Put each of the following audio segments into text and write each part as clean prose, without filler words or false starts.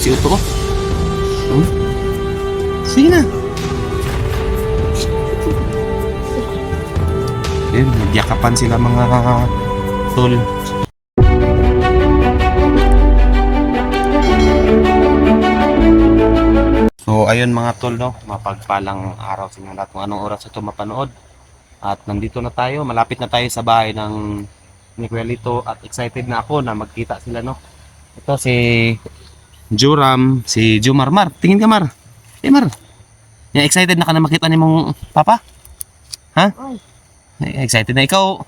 Si Uto. Hmm? Sige na. Ayun, nagyakapan sila mga tol. So ayun mga tol, no, mapagpalang araw sa inyo lahat kung anong oras ito mapanood. At nandito na tayo, malapit na tayo sa bahay ng ni Kuya Lito at excited na ako na magkita sila, no. Ito si Joram, si Jomar. Mar, tingin ka Mar. Mar. Yan, excited na ka na makita ni mong papa? Ha? Excited na ikaw?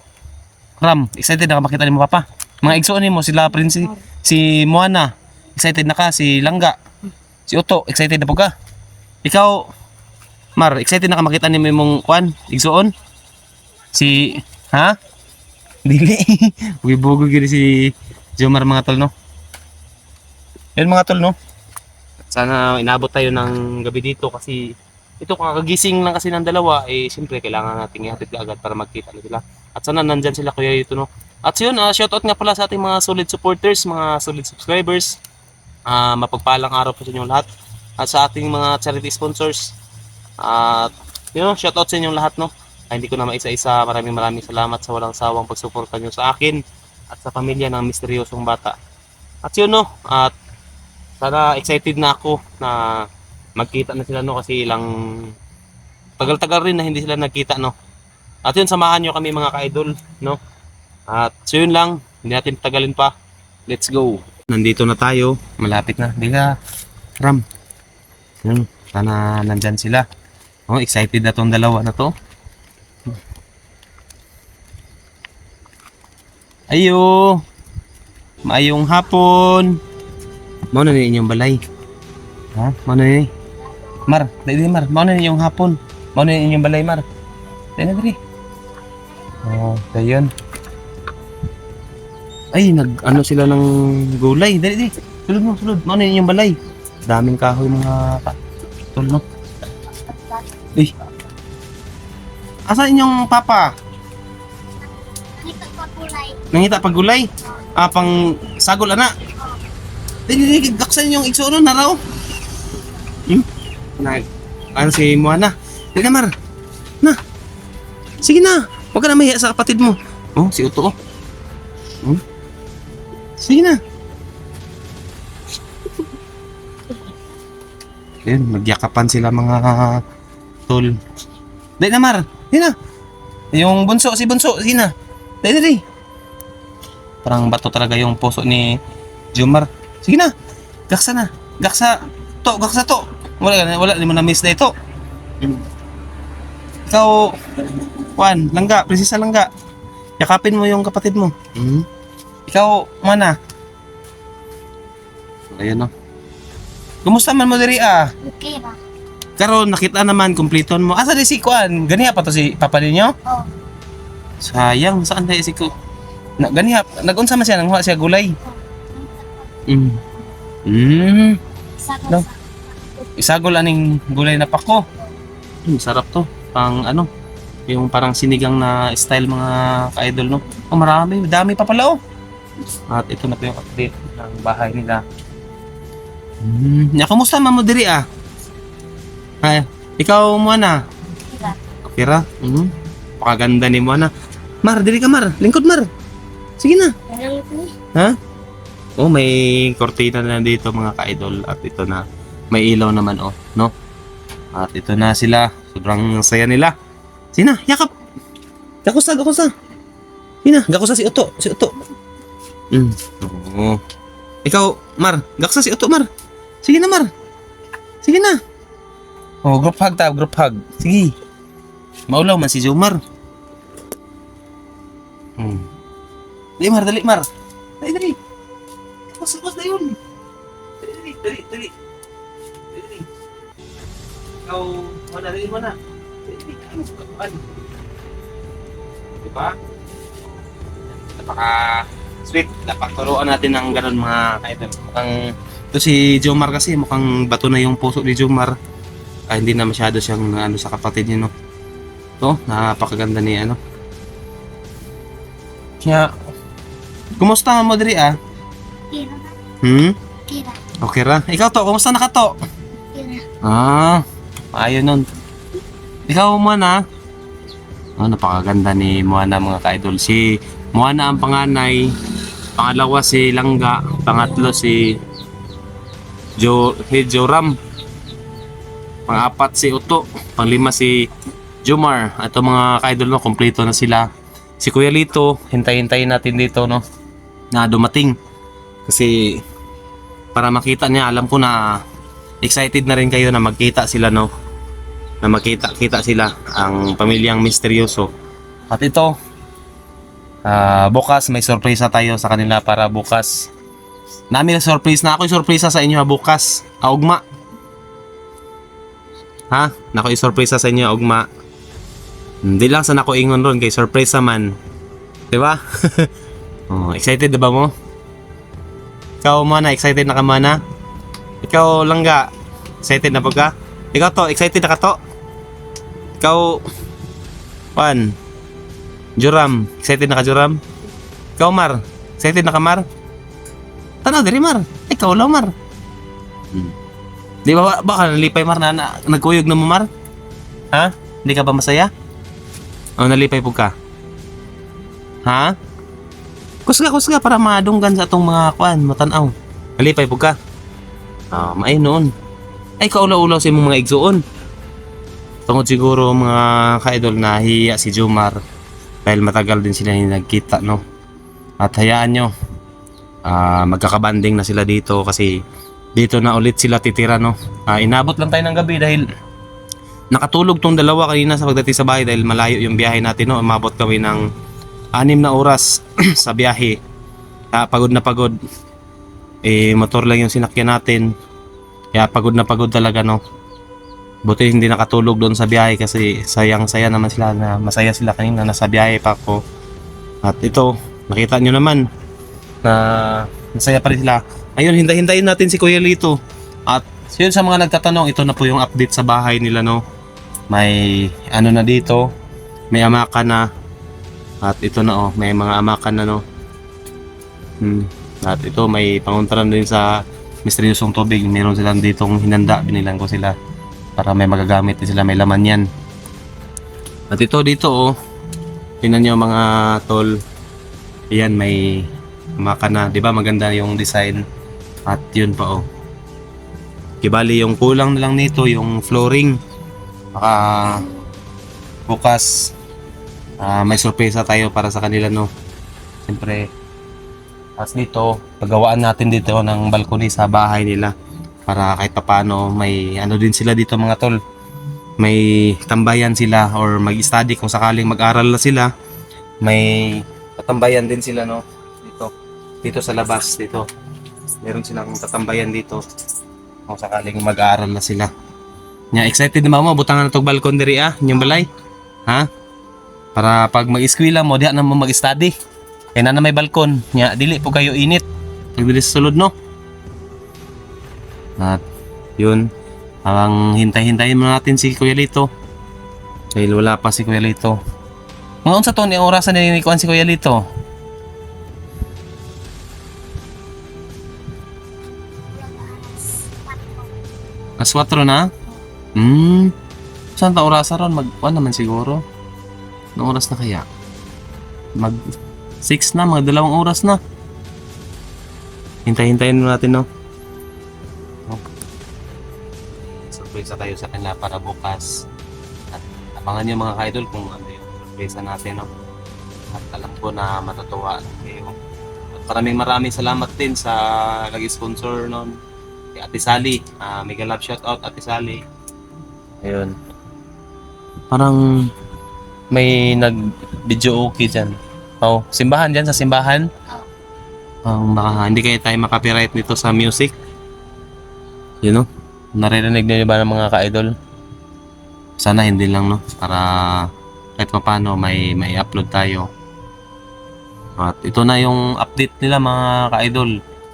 Ram, excited na ka makita ni mong papa? Mga igsoon mo sila Prince, si Moana. Excited na ka, si Langga. Si Otto, excited na po ka? Ikaw, Mar, excited na ka makita ni mong kwan, igsoon? Si, ha? Dili. Bugibugog yun si Jomar mga tol, no? Yun mga tol, no? Sana inabot tayo ng gabi dito kasi ito kakagising lang kasi ng dalawa, eh siyempre kailangan nating ihatid agad para magkita na sila. At sana nandyan sila Kuya Lito, no? At yun, shoutout nga pala sa ating mga solid supporters, mga solid subscribers. Mapagpalang araw po sa inyong lahat. At sa ating mga charity sponsors. At yun, shoutout sa inyong lahat, no? Hindi ko na maisa-isa. Maraming salamat sa walang sawang pagsuporta nyo sa akin at sa pamilya ng misteryosong bata. At yun, no? At sana excited na ako na magkita na sila, no, kasi ilang tagal-tagal rin na hindi sila nagkita, no. At yun, samahan nyo kami mga ka-idol, no. At so yun lang, hindi natin tagalin pa. Let's go. Nandito na tayo, malapit na. Hindi ka, Ram. Yun, sana nandyan sila. Oh, excited na tong dalawa na to. Ayo. Maayong hapon. Mao na ni inyong balay. Ha? Mao na ni. Mar, dali Mar. Mao na ni inyong hapon. Mao na ni inyong balay Mar. Dali na dali. Oh, dayon. Ay, nag-ano sila ng gulay. Dali dali. Sulod mo, sulod. Mao na ni inyong balay. Daming kahoy mga tol, no. Uy. Asa inyong papa? Nangita pag gulay. Pang sagol ana. Dili daksan yung igsuon na raw. Ano si Moana? Dili na Mar. Na. Sige na. Huwag ka na mahiya sa kapatid mo. Oh, si Uto. Sige na. Ayun, magyakapan sila mga tol. Dali na Mar. Dali na. Yung bunso, si bunso. Sige na. Dali. Parang bato talaga yung puso ni Jomar. Sige na. Gaksa na. Gaksa to. Wala mo na miss na ito. Ikaw, Juan, Langga, Prinsesa Langga. Yakapin mo yung kapatid mo. Ikaw, Mana. Ayan, no. Kumusta man mo diri Okay ba? Karon nakita naman kumpleton mo. Asa di si Juan? Ganiha pa to si papa ninyo? Oo. Sayang, saan tayo si Ku? Ganiha, nagunsa man siya nang siya gulay. No. Isagol aning gulay na pako. Sarap to. Pang ano, yung parang sinigang na style mga ka-idol, no. Oh, dami pa pala, oh. At ito na po yung update ng bahay nila. Kamusta man mo diri Ay, ikaw mo na. Okay ra? Pakaganda ni mo na. Mar, diri ka Mar. Lingkod Mar. Sige na. Ha? Oh, may kortina na dito mga ka-idol. At ito na. May ilaw naman, oh, no? At ito na sila. Sobrang saya nila. Sige na, yakap. Gakusa. Sige na, gakusa si Uto. Oo. Ikaw, Mar. Gakusa si Uto, Mar. Sige na, Mar. Sige na. Oh, group hug. Sige. Maulaw man si Jomar. Dali, Mar. Dali. Tapos na yun. Dali. Ikaw, dali mo na. Diba? Napaka-sweet. Napagturuan natin ng ganun mga ka-idol. Ito si Jomar kasi mukhang bato na yung puso ni Jomar. Hindi na masyado siyang ano sa kapatid niya, no. Ito, napakaganda ni ano. Kaya, kumusta mo diri Kira. Hmm? Kira. Okay ra. Ikaw to, kumusta na ka to? Kira. Ayun nun. Ikaw Moana. Napakaganda ni Moana mga ka-idol. Si Moana ang panganay, pangalawa si Langga, pangatlo si Joram, pang-apat si Uto, pang-lima si Jomar. At mga ka-idol no, kompleto na sila. Si Kuya Lito, hintay-hintayin natin dito no, na dumating. Kasi para makita niya, alam ko na excited na rin kayo na magkita sila no. Na magkita-kita sila ang pamilyang misteryoso. At ito, bukas may sorpresa tayo sa kanila para bukas. Namin surprise na ako'y sorpresa sa inyo bukas. Ugma. Ha? Nako'y sorpresa sa inyo ugma. Hindi lang sa nako ingon ron kay sorpresa man. 'Di ba? Excited na ba mo? Ikaw Mana, excited na ka Mana? Ikaw Langga, excited na ba ka? Ikaw to, excited na ka to? Ikaw Juan, Joram, excited na ka Joram? Ikaw Mar, excited na ka Mar? Tanaw diri Mar, ikaw lang Mar. Di ba baka nalipay Mar na nagkuyog na mo Mar? Ha? Hindi ka ba masaya? O nalipay po ka? Ha? Kusga para madunggan sa atong mga kuan, matanaw. Nalipay po ka? Maay noon. Ay kaulaw-ulaw sa imong mga igsuon. Tungod siguro mga ka-idol na hiya si Jomar dahil matagal din sila hindi nagkita no. At hayaan nyo, magkakabanding na sila dito kasi dito na ulit sila titira no. Inabot lang tayo ng gabi dahil nakatulog tong dalawa kanina sa pagdating sa bahay dahil malayo yung biyahe natin no. Umabot kami ng 6 na oras sa biyahe. Pagod na pagod. Motor lang yung sinakyan natin. Kaya pagod na pagod talaga no. Buti hindi nakatulog doon sa biyahe kasi sayang-saya naman sila na masaya sila kanina nasa biyahe pa ako. At ito, nakita nyo naman na masaya pa rin sila. Ayun, hintayin natin si Kuya Lito. At yun sa mga nagtatanong, ito na po yung update sa bahay nila no. May ano na dito, may amakan na. At ito na may mga amakan na no. At ito may panguntaran din sa misteryosong tubig. Meron silang ditong hinanda, binilang ko sila para may magagamit din sila, may laman yan. At ito dito tingnan nyo mga tol, ayan may maka na, di ba maganda yung design. At yun pa kibali yung kulang na lang nito yung flooring. Baka bukas may sorpresa tayo para sa kanila no. Siyempre as dito, paggawaan natin dito ng balcony sa bahay nila para kahit paano may ano din sila dito mga tol, may tambayan sila or mag-study kung sakaling mag-aral na sila, may tatambayan din sila no dito sa labas dito, meron silang tatambayan dito kung sakaling mag-aaral na sila. Excited na mo butangan na tong balcony diri yung balay ha, para pag mag-eskwela mo diha na mo mag-study kaya na may balkon dili po kayo init nagbilis sulod no. At yun, habang hintay-hintayin mo natin si Kuya Lito dahil wala pa si Kuya Lito. Mga unsa to ni orasan ni kuan si Kuya Lito? As 4 na? Saan ta orasan ron? Mag-kuan naman siguro. Anong oras na kaya? Mag 6 na, mga 2 oras na. Hintay-hintayin mo natin no. Surpresa tayo sa kanila para bukas. At abangan nyo mga ka-idol kung ano yung surpresa natin no. At alam ko na matutuwa kayo. At maraming salamat din sa nag-sponsor nun kay Ate Sally. Mega love shoutout Ate Sally. Ayun. Parang may nag-video okay dyan. Simbahan dyan sa simbahan. Hindi kayo tayo makapiright nito sa music. You know? Naririnig niyo ba ng mga ka-idol? Sana hindi lang no, para kahit paano may upload tayo. At ito na yung update nila mga ka-idol.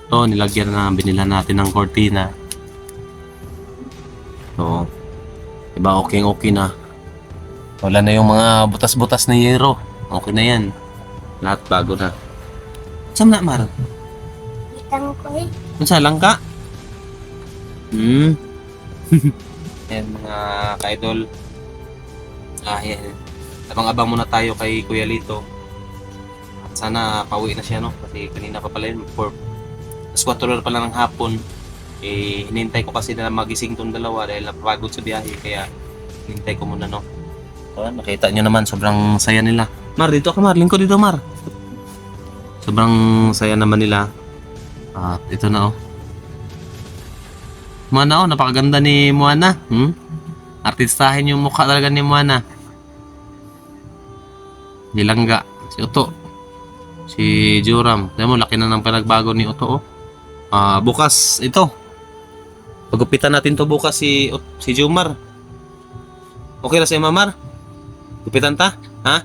Ito nilagyan na, binila natin ng cortina. So, diba okay na. Wala na yung mga butas-butas na yero. Okay na yan. Lahat bago na. Saan na Mar? Itang ko Saan lang ka? Hmm. Yan mga ka-idol. Yan. Abang-abang muna tayo kay Kuya Lito. At sana pauwi na siya, no? Kasi kanina pa pala yun, 4 pa lang ng hapon. Hinintay ko kasi na magising tong dalawa dahil napapagod sa biyahe. Kaya hinintay ko muna, no? So, nakita nyo naman, sobrang saya nila. Mar, dito ka Mar. Lingkod dito, Mar. Sobrang saya naman nila. At ito na, oh. Moana, oh. Napakaganda ni Moana. Artistahin yung mukha talaga ni Moana. Nilangga. Si Uto. Si Joram. Alam mo, laki na ng pinagbago ni Uto, oh. Bukas, ito. Pagupitan natin to bukas si Jomar. Okay na sa'yo, Mamar? Gupitan ta? Ha?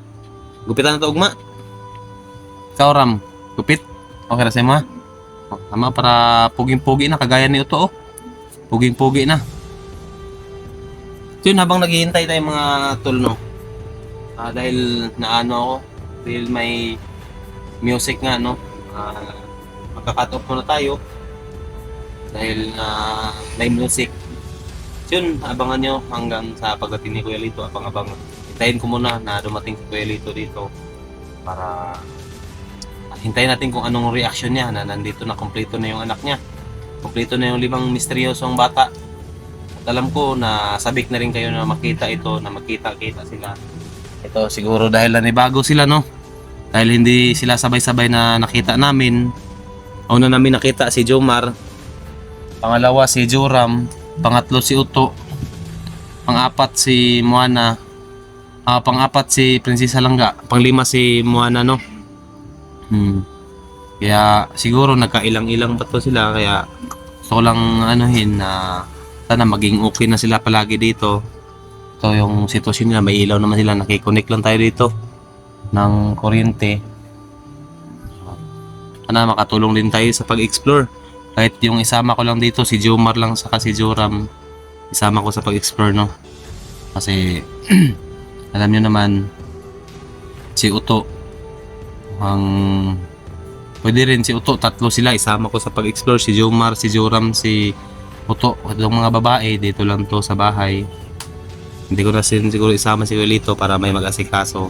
Gupitan na to, ugma? Ikaw, Ram. Gupit? Okay na sa'yo, ma? Tama, para puging-pugi na, kagaya ni Uto, oh. Puging-pugi na. So yun, habang naghihintay tayo mga tol, no? Dahil naano ako, dahil may music nga, no? Magka-cut off muna tayo dahil may music. So yun, abangan nyo hanggang sa pagdating ni Kuya Lito. Abang-abang, hintayin ko muna na dumating si Kuya Lito dito para hintayin natin kung anong reaction niya na nandito na, kompleto na yung anak niya, kompleto na yung 5 misteryosong bata. At alam ko na sabik na rin kayo na makita ito, na magkita-kita sila. Ito siguro dahil nanibago sila, no? Dahil hindi sila sabay-sabay na nakita namin. Una namin nakita si Jomar, pangalawa si Joram, pangatlo si Uto, pang-apat si Moana, pang-apat si Prinsesa Langga, pang-5 si Moana, no? Kaya siguro nagkailang-ilang pa to sila, kaya gusto ko lang anuhin na sana maging okay na sila palagi dito. Ito yung sitwasyon nila, may ilaw naman sila, nakikonnect lang tayo dito ng kuryente. Sana makatulong din tayo sa pag-explore. Kahit yung isama ko lang dito, si Jomar lang saka si Joram, isama ko sa pag-explore, no? Kasi alam nyo naman, si Uto, pwede rin si Uto, 3 sila, isama ko sa pag-explore. Si Jomar, si Joram, si Uto, itong mga babae, dito lang to sa bahay. Hindi ko na siguro isama si Wilito para may mag-asikaso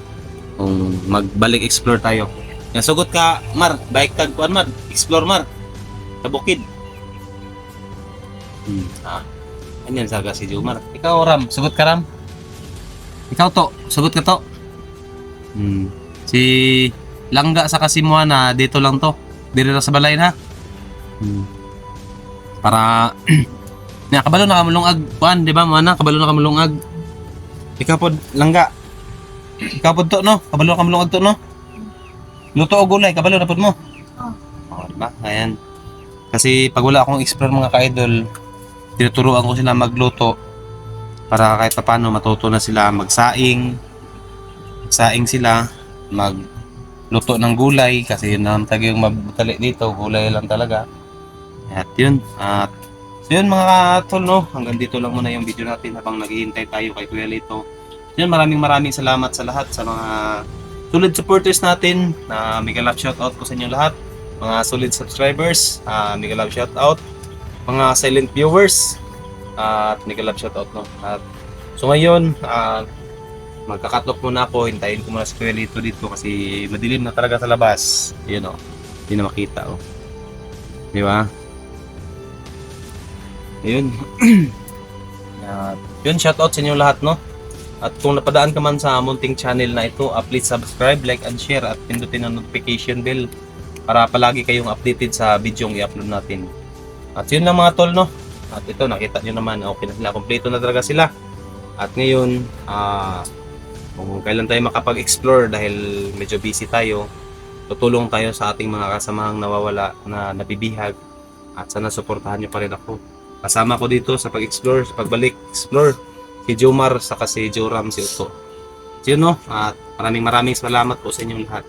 kung magbalik explore tayo. Sugot ka, Mar, bike tag kuan, Mar, explore, Mar, sa bukid. Ganyan saga si Jomar. Ikaw, Ram, sugot ka, Ram. Ikaw to, sugot ka to. Si Langga sa si Moana, dito lang to, dito lang sa balay na. Para kabalo na kamulungag kuan, di ba, Moana? Kabalo na kamulungag. Ikaw po, Langga. Ikaw po to, no? Kabalo na kamulungag to, no? Luto o gulay, kabalo na po mo. Diba? Ayan. Kasi pag wala akong explore mga ka-idol, tinuturuan ko sila magluto para kahit paano matuto na sila magsaing sila, magluto ng gulay, kasi yun naman talaga yung mabutali dito, gulay lang talaga. At yun, so yun mga tol, no, hanggang dito lang muna yung video natin habang naghihintay tayo kay Kuya Lito. So yun, maraming salamat sa lahat, sa mga solid supporters natin. Mega love shoutout po sa inyo lahat. Mga solid subscribers, mega love shoutout. Mga silent viewers, at mega love shoutout, no. At so ngayon, magka-cut off muna ako, hintayin ko muna si Kuya Lito dito kasi madilim na talaga sa labas. Yun, oh, hindi na makita, oh. Di ba? Yun. Yun, shoutout sa inyo lahat, no. At kung napadaan ka man sa munting channel na ito, please subscribe, like, and share, at pindutin ang notification bell para palagi kayong updated sa video yung i-upload natin. At yun lang mga tol, no. At ito, nakita nyo naman, okay na sila, kompleto na talaga sila. At ngayon, kung kailan tayo makapag-explore dahil medyo busy tayo, tutulong tayo sa ating mga kasamahang nawawala, na nabibihag, at sana suportahan nyo pa rin ako. Kasama ko dito sa pag-explore, sa pagbalik explore, si Jomar, saka si Joram, si Uto. So yun, no, at maraming salamat po sa inyong lahat.